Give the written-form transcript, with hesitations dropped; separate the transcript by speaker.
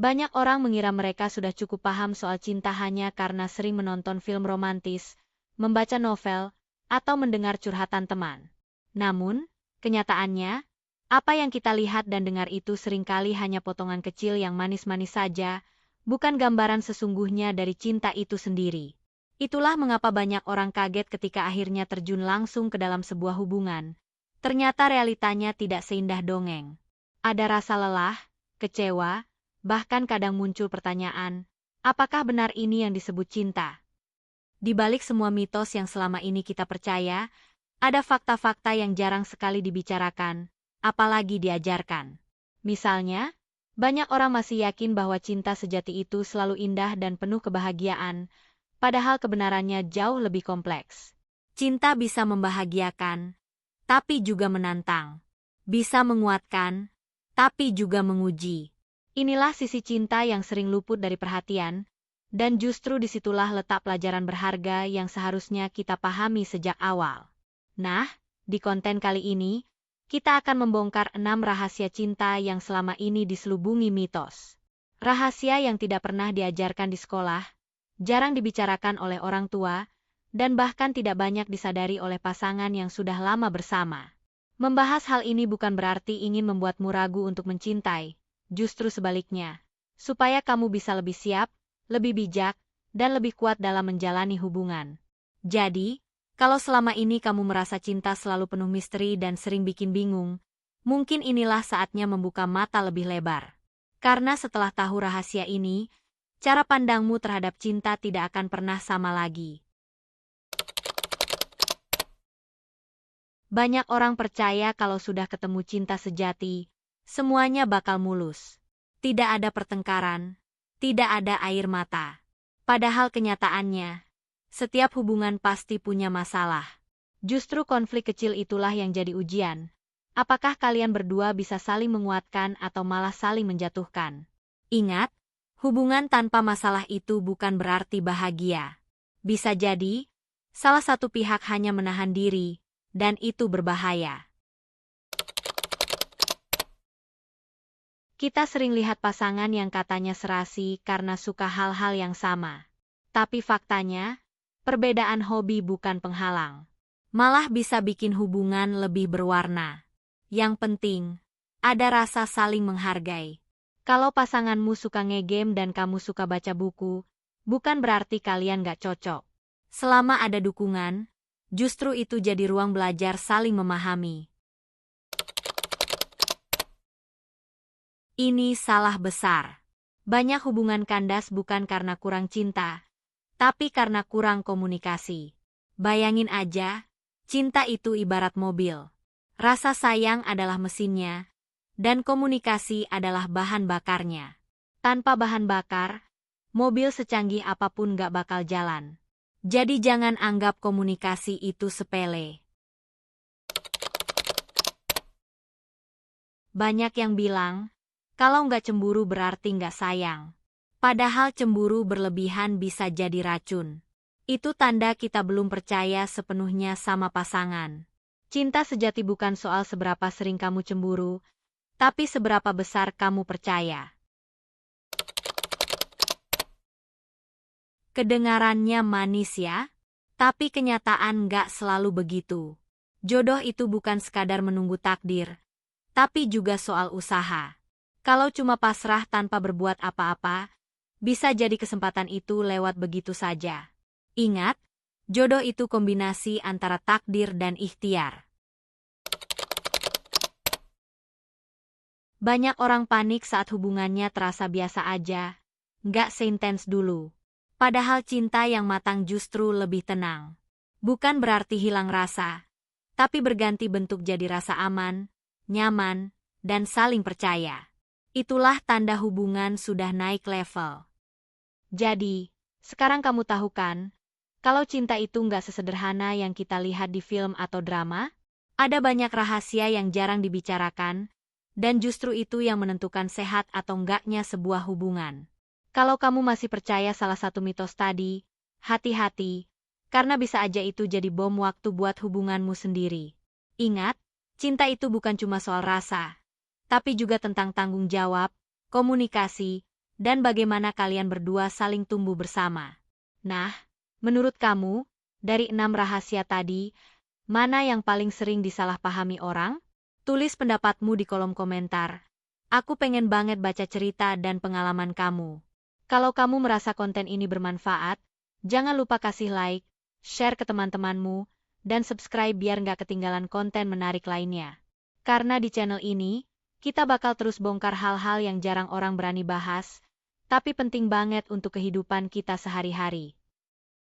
Speaker 1: Banyak orang mengira mereka sudah cukup paham soal cinta hanya karena sering menonton film romantis, membaca novel, atau mendengar curhatan teman. Namun, kenyataannya, apa yang kita lihat dan dengar itu seringkali hanya potongan kecil yang manis-manis saja, bukan gambaran sesungguhnya dari cinta itu sendiri. Itulah mengapa banyak orang kaget ketika akhirnya terjun langsung ke dalam sebuah hubungan. Ternyata realitanya tidak seindah dongeng. Ada rasa lelah, kecewa, bahkan kadang muncul pertanyaan, apakah benar ini yang disebut cinta? Di balik semua mitos yang selama ini kita percaya, ada fakta-fakta yang jarang sekali dibicarakan, apalagi diajarkan. Misalnya, banyak orang masih yakin bahwa cinta sejati itu selalu indah dan penuh kebahagiaan, padahal kebenarannya jauh lebih kompleks. Cinta bisa membahagiakan, tapi juga menantang. Bisa menguatkan, tapi juga menguji. Inilah sisi cinta yang sering luput dari perhatian, dan justru disitulah letak pelajaran berharga yang seharusnya kita pahami sejak awal. Nah, di konten kali ini, kita akan membongkar 6 rahasia cinta yang selama ini diselubungi mitos. Rahasia yang tidak pernah diajarkan di sekolah, jarang dibicarakan oleh orang tua, dan bahkan tidak banyak disadari oleh pasangan yang sudah lama bersama. Membahas hal ini bukan berarti ingin membuatmu ragu untuk mencintai, justru sebaliknya, supaya kamu bisa lebih siap, lebih bijak, dan lebih kuat dalam menjalani hubungan. Jadi, kalau selama ini kamu merasa cinta selalu penuh misteri dan sering bikin bingung, mungkin inilah saatnya membuka mata lebih lebar. Karena setelah tahu rahasia ini, cara pandangmu terhadap cinta tidak akan pernah sama lagi. Banyak orang percaya kalau sudah ketemu cinta sejati, semuanya bakal mulus. Tidak ada pertengkaran, tidak ada air mata. Padahal kenyataannya, setiap hubungan pasti punya masalah. Justru konflik kecil itulah yang jadi ujian. Apakah kalian berdua bisa saling menguatkan atau malah saling menjatuhkan? Ingat, hubungan tanpa masalah itu bukan berarti bahagia. Bisa jadi, salah satu pihak hanya menahan diri, dan itu berbahaya. Kita sering lihat pasangan yang katanya serasi karena suka hal-hal yang sama. Tapi faktanya, perbedaan hobi bukan penghalang. Malah bisa bikin hubungan lebih berwarna. Yang penting, ada rasa saling menghargai. Kalau pasanganmu suka ngegame dan kamu suka baca buku, bukan berarti kalian gak cocok. Selama ada dukungan, justru itu jadi ruang belajar saling memahami. Ini salah besar. Banyak hubungan kandas bukan karena kurang cinta, tapi karena kurang komunikasi. Bayangin aja, cinta itu ibarat mobil. Rasa sayang adalah mesinnya, dan komunikasi adalah bahan bakarnya. Tanpa bahan bakar, mobil secanggih apapun gak bakal jalan. Jadi jangan anggap komunikasi itu sepele. Banyak yang bilang, kalau nggak cemburu berarti nggak sayang. Padahal cemburu berlebihan bisa jadi racun. Itu tanda kita belum percaya sepenuhnya sama pasangan. Cinta sejati bukan soal seberapa sering kamu cemburu, tapi seberapa besar kamu percaya. Kedengarannya manis ya, tapi kenyataan nggak selalu begitu. Jodoh itu bukan sekadar menunggu takdir, tapi juga soal usaha. Kalau cuma pasrah tanpa berbuat apa-apa, bisa jadi kesempatan itu lewat begitu saja. Ingat, jodoh itu kombinasi antara takdir dan ikhtiar. Banyak orang panik saat hubungannya terasa biasa aja, nggak seintens dulu. Padahal cinta yang matang justru lebih tenang. Bukan berarti hilang rasa, tapi berganti bentuk jadi rasa aman, nyaman, dan saling percaya. Itulah tanda hubungan sudah naik level. Jadi, sekarang kamu tahu kan, kalau cinta itu nggak sesederhana yang kita lihat di film atau drama, ada banyak rahasia yang jarang dibicarakan, dan justru itu yang menentukan sehat atau enggaknya sebuah hubungan. Kalau kamu masih percaya salah satu mitos tadi, hati-hati, karena bisa aja itu jadi bom waktu buat hubunganmu sendiri. Ingat, cinta itu bukan cuma soal rasa, tapi juga tentang tanggung jawab, komunikasi, dan bagaimana kalian berdua saling tumbuh bersama. Nah, menurut kamu, dari 6 rahasia tadi, mana yang paling sering disalahpahami orang? Tulis pendapatmu di kolom komentar. Aku pengen banget baca cerita dan pengalaman kamu. Kalau kamu merasa konten ini bermanfaat, jangan lupa kasih like, share ke teman-temanmu, dan subscribe biar nggak ketinggalan konten menarik lainnya. Karena di channel ini, kita bakal terus bongkar hal-hal yang jarang orang berani bahas, tapi penting banget untuk kehidupan kita sehari-hari.